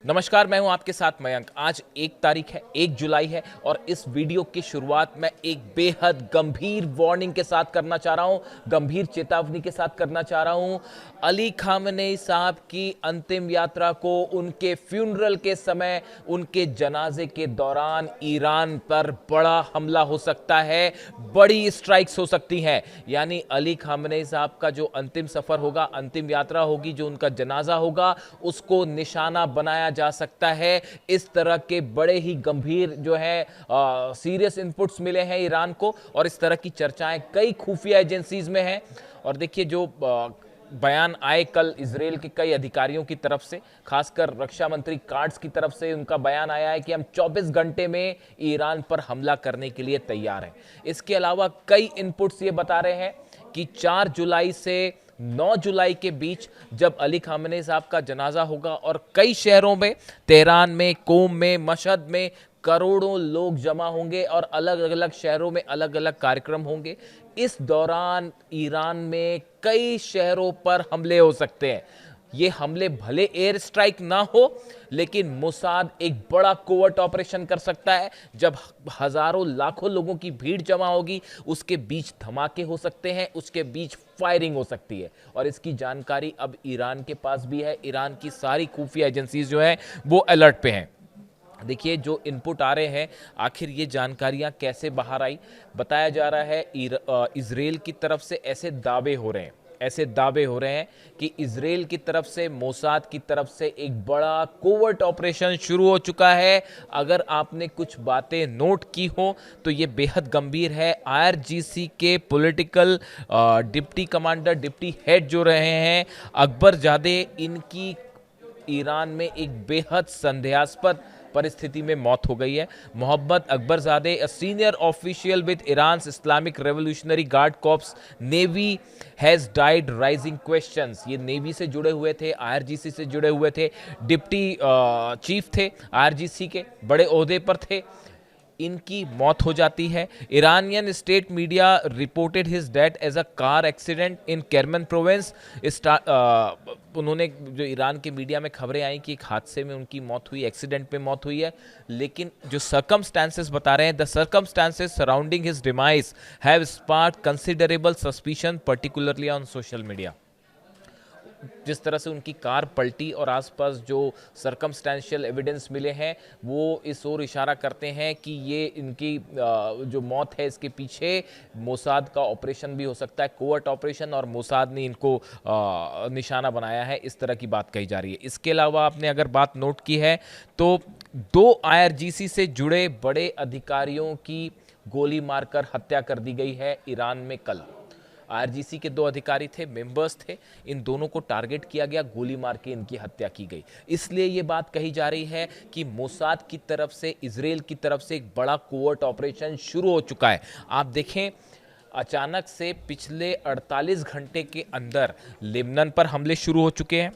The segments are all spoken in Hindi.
नमस्कार, मैं हूं आपके साथ मयंक। आज 1 तारीख है, 1 जुलाई है और इस वीडियो की शुरुआत मैं एक बेहद गंभीर वार्निंग के साथ करना चाह रहा हूं, गंभीर चेतावनी के साथ करना चाह रहा हूं। अली खामनेई साहब की अंतिम यात्रा को उनके फ्यूनरल के समय, उनके जनाजे के दौरान ईरान पर बड़ा हमला हो सकता है, बड़ी स्ट्राइक्स हो सकती हैं। यानी अली खामनेई साहब का जो अंतिम सफर होगा, अंतिम यात्रा होगी, जो उनका जनाजा होगा, उसको निशाना बनाया जा सकता है। इस तरह के बड़े ही गंभीर जो है सीरियस इनपुट्स मिले हैं ईरान को और इस तरह की चर्चाएं कई खुफिया एजेंसीज में हैं। और देखिए, जो बयान आए कल इजराइल के कई अधिकारियों की तरफ से, खासकर रक्षा मंत्री कार्ड्स की तरफ से उनका बयान आया है कि हम 24 घंटे में ईरान पर हमला करने के लिए तैयार हैं। इसके अलावा कई इनपुट्स ये बता रहे हैं कि 4 जुलाई से 9 जुलाई के बीच जब अली खामनेई साहब का जनाजा होगा और कई शहरों में, तेहरान में, कोम में, मशहद में करोड़ों लोग जमा होंगे और अलग अलग शहरों में अलग अलग कार्यक्रम होंगे। इस दौरान ईरान में कई शहरों पर हमले हो सकते हैं। ये हमले भले एयर स्ट्राइक ना हो, लेकिन मोसाद एक बड़ा कोवर्ट ऑपरेशन कर सकता है। जब हजारों लाखों लोगों की भीड़ जमा होगी, उसके बीच धमाके हो सकते हैं, उसके बीच फायरिंग हो सकती है और इसकी जानकारी अब ईरान के पास भी है। ईरान की सारी खुफिया एजेंसीज जो है वो अलर्ट पे हैं। देखिए, जो इनपुट आ रहे हैं, आखिर ये जानकारियां कैसे बाहर आई। बताया जा रहा है इजराइल की तरफ से ऐसे दावे हो रहे हैं कि इजराइल की तरफ से, मोसाद की तरफ से एक बड़ा कोवर्ट ऑपरेशन शुरू हो चुका है। अगर आपने कुछ बातें नोट की हो तो ये बेहद गंभीर है। आईआरजीसी के political deputy commander, deputy head जो रहे हैं अकबरजादे, इनकी ईरान में एक बेहद संदेहास्पद परिस्थिति में मौत हो गई है। Mohammad Akbarzadeh, a senior official with Iran Islamic Revolutionary Guard Corps Navy, has died raising questions. ये नेवी से जुड़े हुए थे, आईआरजीसी से जुड़े हुए थे, डिप्टी चीफ थे, आईआरजीसी के बड़े ओहदे पर थे। इनकी मौत हो जाती है। Iranian state media reported his death as a car accident in Kerman province. उन्होंने, जो ईरान के मीडिया में खबरें आई कि एक हादसे में उनकी मौत हुई, एक्सीडेंट पे मौत हुई है, लेकिन जो सर्कमस्टांसेस बता रहे हैं, the circumstances surrounding his demise have sparked considerable suspicion particularly on social media. जिस तरह से उनकी कार पलटी और आसपास जो सर्कमस्टेंशियल एविडेंस मिले हैं, वो इस ओर इशारा करते हैं कि ये इनकी जो मौत है, इसके पीछे मोसाद का ऑपरेशन भी हो सकता है, कोवर्ट ऑपरेशन, और मोसाद ने इनको निशाना बनाया है, इस तरह की बात कही जा रही है। इसके अलावा आपने अगर बात नोट की है तो 2 आईआरजीसी से जुड़े बड़े अधिकारियों की गोली मारकर हत्या कर दी गई है ईरान में कल। आईआरजीसी के 2 अधिकारी थे, मेंबर्स थे, इन दोनों को टारगेट किया गया, गोली मार के इनकी हत्या की गई। इसलिए ये बात कही जा रही है कि मोसाद की तरफ से, इजराइल की तरफ से एक बड़ा कोवर्ट ऑपरेशन शुरू हो चुका है। आप देखें, अचानक से पिछले 48 घंटे के अंदर लेबनान पर हमले शुरू हो चुके हैं,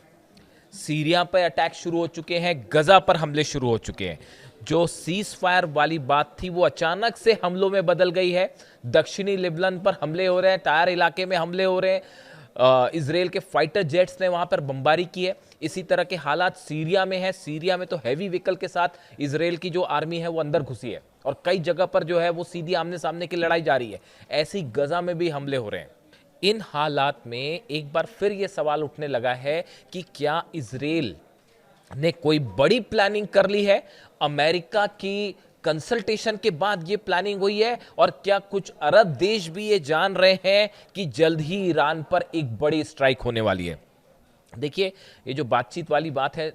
सीरिया पर अटैक शुरू हो चुके हैं, गजा पर हमले शुरू हो चुके हैं। जो सीज फायर वाली बात थी वो अचानक से हमलों में बदल गई है। दक्षिणी लेबनान पर हमले हो रहे हैं, टायर इलाके में हमले हो रहे हैं, इजराइल के फाइटर जेट्स ने वहां पर बमबारी की है। इसी तरह के हालात सीरिया में है। सीरिया में तो हैवी व्हीकल के साथ इजराइल की जो आर्मी है वो अंदर घुसी है और कई जगह पर जो है वो सीधी आमने सामने की लड़ाई जारी है। ऐसे ही गजा में भी हमले हो रहे हैं। इन हालात में एक बार फिर यह सवाल उठने लगा है कि क्या इजराइल ने कोई बड़ी प्लानिंग कर ली है? अमेरिका की कंसल्टेशन के बाद यह प्लानिंग हुई है? और क्या कुछ अरब देश भी ये जान रहे हैं कि जल्द ही ईरान पर एक बड़ी स्ट्राइक होने वाली है? देखिए, ये जो बातचीत वाली बात है,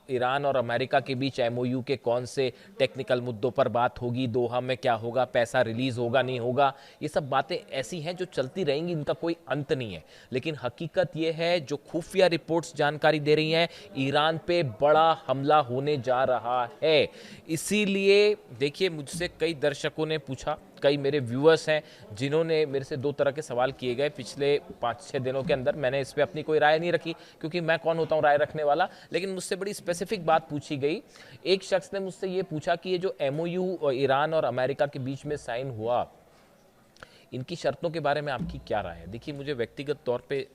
ईरान और अमेरिका के बीच एमओयू के कौन से टेक्निकल मुद्दों पर बात होगी, दोहा में क्या होगा, पैसा रिलीज होगा नहीं होगा, ये सब बातें ऐसी हैं जो चलती रहेंगी, इनका कोई अंत नहीं है। लेकिन हकीकत ये है, जो खुफिया रिपोर्ट्स जानकारी दे रही हैं, ईरान पे बड़ा हमला होने जा रहा है। इसीलिए देखिए, मुझसे कई दर्शकों ने पूछा, कई मेरे व्यूअर्स हैं जिन्होंने मेरे से 2 तरह के सवाल किए गए पिछले 5-6 दिनों के अंदर। मैंने इस पर अपनी कोई राय नहीं रखी, क्योंकि मैं कौन होता हूँ राय रखने वाला, लेकिन मुझसे बड़ी स्पेसिफिक बात पूछी गई। एक शख्स ने मुझसे ये पूछा कि ये जो एमओयू ईरान और अमेरिका के बीच में साइन हुआ, इनकी शर्तों के बारे में आपकी क्या राय है? देखिए, मुझे व्यक्तिगत तौर पे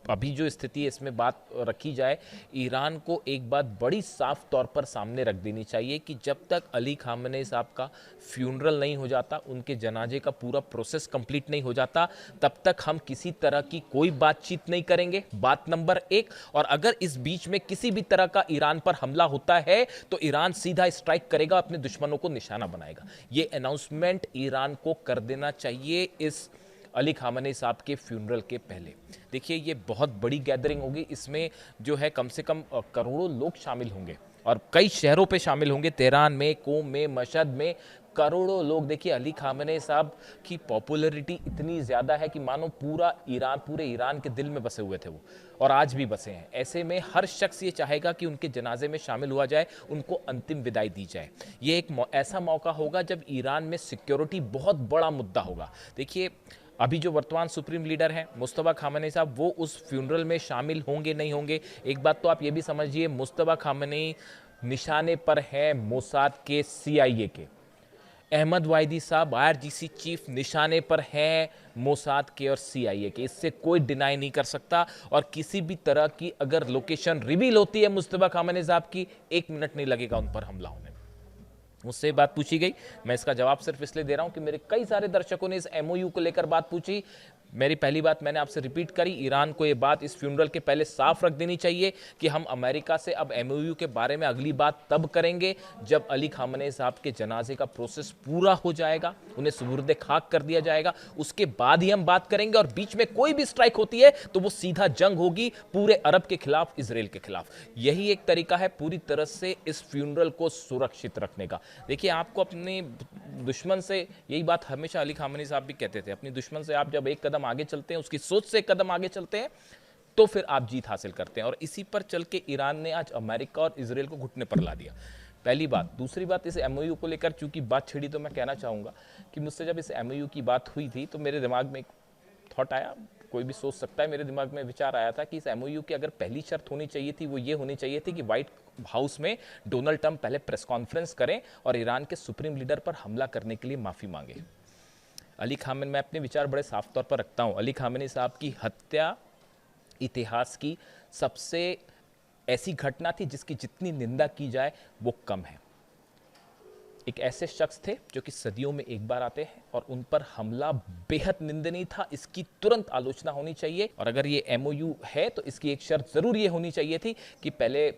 अभी जो स्थिति है इसमें बात रखी जाए, ईरान को एक बात बड़ी साफ तौर पर सामने रख देनी चाहिए कि जब तक अली खामेनी साहब का फ्यूनरल नहीं हो जाता, उनके जनाजे का पूरा प्रोसेस कंप्लीट नहीं हो जाता, तब तक हम किसी तरह की कोई बातचीत नहीं करेंगे। बात नंबर 1। और अगर इस बीच में किसी भी तरह का ईरान पर हमला होता है तो ईरान सीधा स्ट्राइक करेगा, अपने दुश्मनों को निशाना बनाएगा। ये अनाउंसमेंट ईरान को कर देना चाहिए इस अली खामेनी साहब के फ्यूनरल के पहले। देखिए ये बहुत बड़ी गैदरिंग होगी, इसमें जो है कम से कम करोड़ों लोग शामिल होंगे और कई शहरों पे शामिल होंगे, तेहरान में, कोम में, मशहद में करोड़ों लोग। देखिए अली खामेनी साहब की पॉपुलैरिटी इतनी ज़्यादा है कि मानो पूरे ईरान के दिल में बसे हुए थे वो, और आज भी बसे हैं। ऐसे में हर शख्स ये चाहेगा कि उनके जनाजे में शामिल हुआ जाए, उनको अंतिम विदाई दी जाए। ये एक ऐसा मौका होगा जब ईरान में सिक्योरिटी बहुत बड़ा मुद्दा होगा। देखिए अभी जो वर्तमान सुप्रीम लीडर हैं मुस्तफा खामेनी साहब, वो उस फ्यूनरल में शामिल होंगे नहीं होंगे। एक बात तो आप ये भी समझिए, मुस्तफा खामेनी निशाने पर हैं मोसाद के, CIA के। अहमद वाहिदी साहब IRGC चीफ निशाने पर हैं मोसाद के और CIA के, इससे कोई डिनाई नहीं कर सकता। और किसी भी तरह की अगर लोकेशन रिवील होती है मुस्तफा खामेनी साहब की, 1 मिनट नहीं लगेगा उन पर हमला होने में। मुझसे बात पूछी गई, मैं इसका जवाब सिर्फ इसलिए दे रहा हूं कि मेरे कई सारे दर्शकों ने इस MOU को लेकर बात पूछी। मेरी पहली बात मैंने आपसे रिपीट करी, ईरान को ये बात इस फ्यूनरल के पहले साफ रख देनी चाहिए कि हम अमेरिका से अब MOU के बारे में अगली बात तब करेंगे जब अली खामेनी साहब के जनाजे का प्रोसेस पूरा हो जाएगा, उन्हें सुबुर्दे खाक कर दिया जाएगा, उसके बाद ही हम बात करेंगे। और बीच में कोई भी स्ट्राइक होती है तो वो सीधा जंग होगी पूरे अरब के खिलाफ, इसराइल के खिलाफ। यही एक तरीका है पूरी तरह से इस फ्यूनरल को सुरक्षित रखने का। देखिए आपको अपने दुश्मन से, यही बात हमेशा अली खामेनी साहब भी कहते थे, अपने दुश्मन से आप जब एक कदम आगे चलते हैं, उसकी सोच से एक कदम आगे चलते हैं, तो फिर आप जीत हासिल करते हैं। और इसी पर चल के ईरान ने आज अमेरिका और इसराइल को घुटने पर ला दिया। पहली बात। दूसरी बात, इस MOU को लेकर चूंकि बात छिड़ी तो मैं कहना चाहूंगा कि मुझसे जब इस MOU की बात हुई थी तो मेरे दिमाग में एक थॉट आया, कोई भी सोच सकता है, मेरे दिमाग में विचार आया था कि इस MOU की अगर पहली शर्त होनी चाहिए थी वो ये होनी चाहिए थी कि व्हाइट हाउस में डोनाल्ड ट्रंप पहले प्रेस कॉन्फ्रेंस करें और ईरान के सुप्रीम लीडर पर हमला करने के लिए माफ़ी मांगे। अली खामेनी, मैं अपने विचार बड़े साफ तौर पर रखता हूँ, अली खामेनी साहब की हत्या इतिहास की सबसे ऐसी घटना थी जिसकी जितनी निंदा की जाए वो कम है। एक ऐसे शख्स थे जो कि सदियों में एक बार आते हैं और उन पर हमला बेहद निंदनीय था, इसकी तुरंत आलोचना होनी चाहिए। और अगर ये MOU है तो इसकी एक शर्त जरूर ये होनी चाहिए थी कि पहले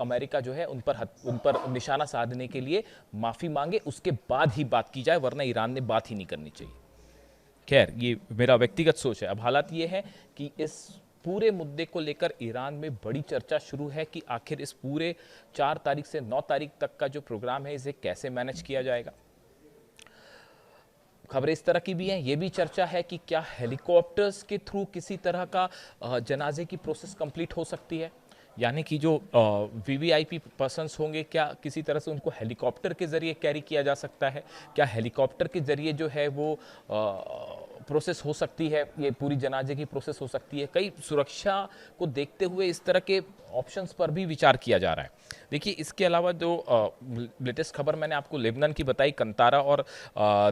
अमेरिका जो है उन पर निशाना साधने के लिए माफी मांगे, उसके बाद ही बात की जाए, वरना ईरान ने बात ही नहीं करनी चाहिए। खैर ये मेरा व्यक्तिगत सोच है। अब हालात ये है कि इस पूरे मुद्दे को लेकर ईरान में बड़ी चर्चा शुरू है कि आखिर इस पूरे 4 तारीख से 9 तारीख तक का जो प्रोग्राम है इसे कैसे मैनेज किया जाएगा। खबरें इस तरह की भी हैं, ये भी चर्चा है कि क्या हेलीकॉप्टर्स के थ्रू किसी तरह का जनाजे की प्रोसेस कंप्लीट हो सकती है, यानी कि जो VVIP पर्सन्स होंगे क्या किसी तरह से उनको हेलीकॉप्टर के ज़रिए कैरी किया जा सकता है, क्या हेलीकॉप्टर के ज़रिए जो है वो प्रोसेस हो सकती है, ये पूरी जनाजे की प्रोसेस हो सकती है। कई सुरक्षा को देखते हुए इस तरह के ऑप्शंस पर भी विचार किया जा रहा है। देखिए इसके अलावा जो लेटेस्ट खबर मैंने आपको लेबनान की बताई, कंतारा और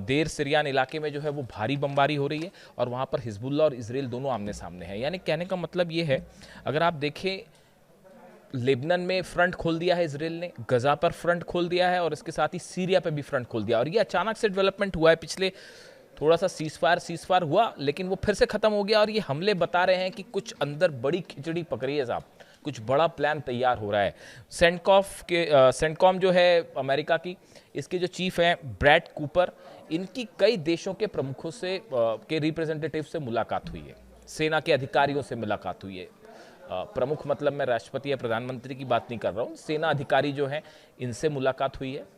देर सिरियान इलाके में जो है वो भारी बमबारी हो रही है और वहाँ पर हिजबुल्लाह और इसराइल दोनों आमने सामने हैं। यानी कहने का मतलब ये है, अगर आप देखें लेबनान में फ्रंट खोल दिया है इसराइल ने, गजा पर फ्रंट खोल दिया है और इसके साथ ही सीरिया पे भी फ्रंट खोल दिया। और ये अचानक से डेवलपमेंट हुआ है, पिछले थोड़ा सा सीजफायर हुआ लेकिन वो फिर से खत्म हो गया। और ये हमले बता रहे हैं कि कुछ अंदर बड़ी खिचड़ी पक रही है साहब, कुछ बड़ा प्लान तैयार हो रहा है। सेंटकॉम जो है अमेरिका की, इसके जो चीफ हैं ब्रैड कूपर, इनकी कई देशों के प्रमुखों से के रिप्रेजेंटेटिव से मुलाकात हुई है, सेना के अधिकारियों से मुलाकात हुई है। प्रमुख मतलब मैं राष्ट्रपति या प्रधानमंत्री की बात नहीं कर रहा हूँ, सेना अधिकारी जो हैं इनसे मुलाकात हुई है।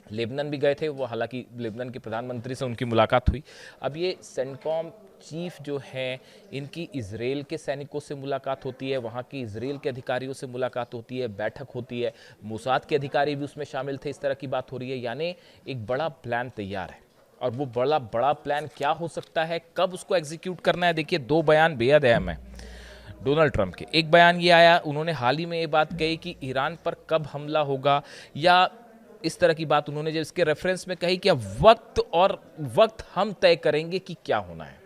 लेबनान भी गए थे वो, हालांकि लेबनान के प्रधानमंत्री से उनकी मुलाकात हुई। अब ये सेंटकॉम चीफ जो हैं इनकी इजराइल के सैनिकों से मुलाकात होती है, वहाँ की इजराइल के अधिकारियों से मुलाकात होती है, बैठक होती है, मोसाद के अधिकारी भी उसमें शामिल थे, इस तरह की बात हो रही है। यानी एक बड़ा प्लान तैयार है और वो बड़ा प्लान क्या हो सकता है, कब उसको एग्जीक्यूट करना है। देखिए 2 बयान बेहद अहम है डोनाल्ड ट्रंप के। एक बयान ये आया, उन्होंने हाल ही में ये बात कही कि ईरान पर कब हमला होगा या इस तरह की बात उन्होंने जब इसके रेफरेंस में कही कि अब वक्त हम तय करेंगे कि क्या होना है।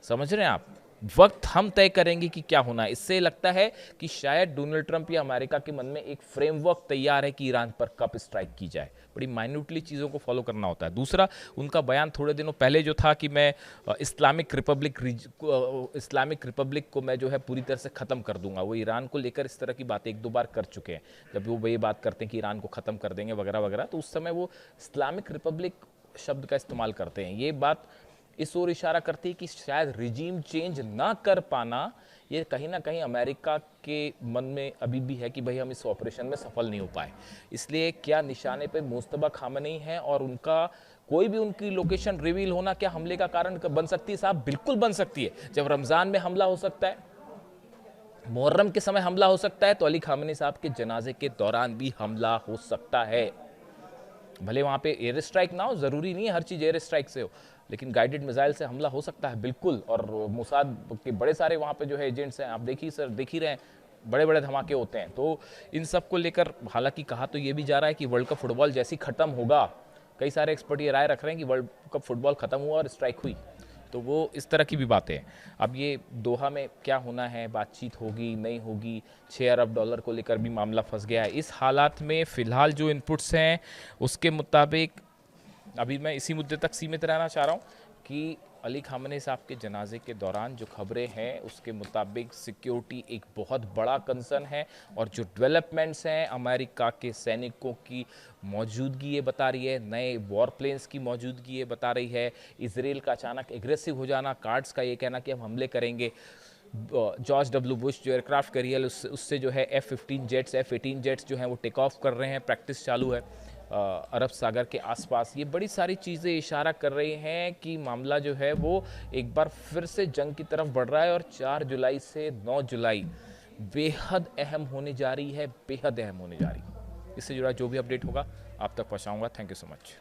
समझ रहे हैं आप, वक्त हम तय करेंगे कि क्या होना है। इससे लगता है कि शायद डोनाल्ड ट्रंप या अमेरिका के मन में एक फ्रेमवर्क तैयार है कि ईरान पर कब स्ट्राइक की जाए। बड़ी माइन्यूटली चीज़ों को फॉलो करना होता है। दूसरा, उनका बयान थोड़े दिनों पहले जो था कि मैं इस्लामिक रिपब्लिक को मैं जो है पूरी तरह से ख़त्म कर दूंगा, वो ईरान को लेकर इस तरह की बातें एक दो बार कर चुके हैं। जब वो ये बात करते हैं कि ईरान को ख़त्म कर देंगे वगैरह वगैरह, तो उस समय वो इस्लामिक रिपब्लिक शब्द का इस्तेमाल करते हैं। ये बात इस ओर इशारा करती है कि शायद रिजीम चेंज ना कर पाना ये कहीं ना कहीं अमेरिका के मन में अभी भी है कि भाई हम इस ऑपरेशन में सफल नहीं हो पाए। इसलिए क्या निशाने पे मुस्तबा खामनेई है और उनका कोई भी उनकी लोकेशन रिवील होना क्या हमले का कारण बन सकती है? साहब बिल्कुल बन सकती है। जब रमज़ान में हमला हो सकता है, मुहर्रम के समय हमला हो सकता है, तो अली खामनेई साहब के जनाजे के दौरान भी हमला हो सकता है। भले वहाँ पे एयर स्ट्राइक ना हो, ज़रूरी नहीं है हर चीज़ एयर स्ट्राइक से हो, लेकिन गाइडेड मिसाइल से हमला हो सकता है बिल्कुल। और मोसाद के बड़े सारे वहाँ पे जो है एजेंट्स हैं, आप देख ही रहे हैं, बड़े बड़े धमाके होते हैं। तो इन सब को लेकर हालांकि कहा तो ये भी जा रहा है कि वर्ल्ड कप फुटबॉल जैसे ही ख़त्म होगा, कई सारे एक्सपर्ट ये राय रख रहे हैं कि वर्ल्ड कप फुटबॉल ख़त्म हुआ और स्ट्राइक हुई, तो वो इस तरह की भी बातें हैं। अब ये दोहा में क्या होना है, बातचीत होगी नहीं होगी, $6 अरब को लेकर भी मामला फंस गया है। इस हालात में फ़िलहाल जो इनपुट्स हैं उसके मुताबिक अभी मैं इसी मुद्दे तक सीमित रहना चाह रहा हूँ कि अली खामनेई साहब के जनाजे के दौरान जो खबरें हैं उसके मुताबिक सिक्योरिटी एक बहुत बड़ा कंसर्न है, और जो डेवलपमेंट्स हैं अमेरिका के सैनिकों की मौजूदगी ये बता रही है, नए वॉर प्लेन्स की मौजूदगी ये बता रही है, इजराइल का अचानक एग्रेसिव हो जाना, कार्ड्स का ये कहना कि हम हमले करेंगे, जॉर्ज डब्ल्यू बुश जो एयरक्राफ्ट कैरियर उससे जो है F-15 जेट्स F-18 जेट्स जो हैं वो टेक ऑफ कर रहे हैं, प्रैक्टिस चालू है अरब सागर के आसपास। ये बड़ी सारी चीज़ें इशारा कर रही हैं कि मामला जो है वो एक बार फिर से जंग की तरफ बढ़ रहा है, और 4 जुलाई से 9 जुलाई बेहद अहम होने जा रही है, बेहद अहम होने जा रही है। इससे जुड़ा जो भी अपडेट होगा आप तक पहुंचाऊंगा। Thank you so much.